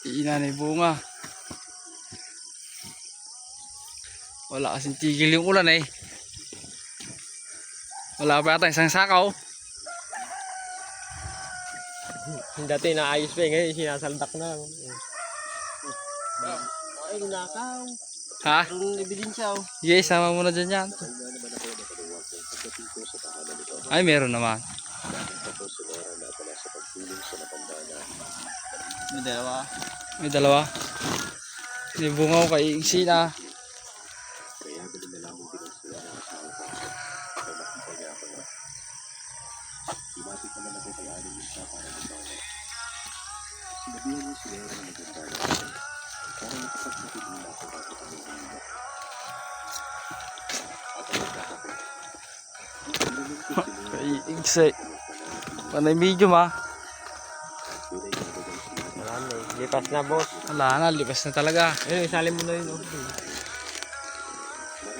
Inanay bunga. Wala kasing tigil yung ulan eh. Wala pa yata isang sakaw. Dati naayos pa eh, ngayon sinasaldak na lang. Ay, nakaw. Ha? Meron ebidensya oh. Yes, sama muna dyan yan. Ay, meron naman. May dalawa. May dalawa. May bunga ko kay Sina. Kay panay medium ah. Wala na eh. Lipas na boss. Wala na, lipas na talaga. Ayun, isali mo na yun oh.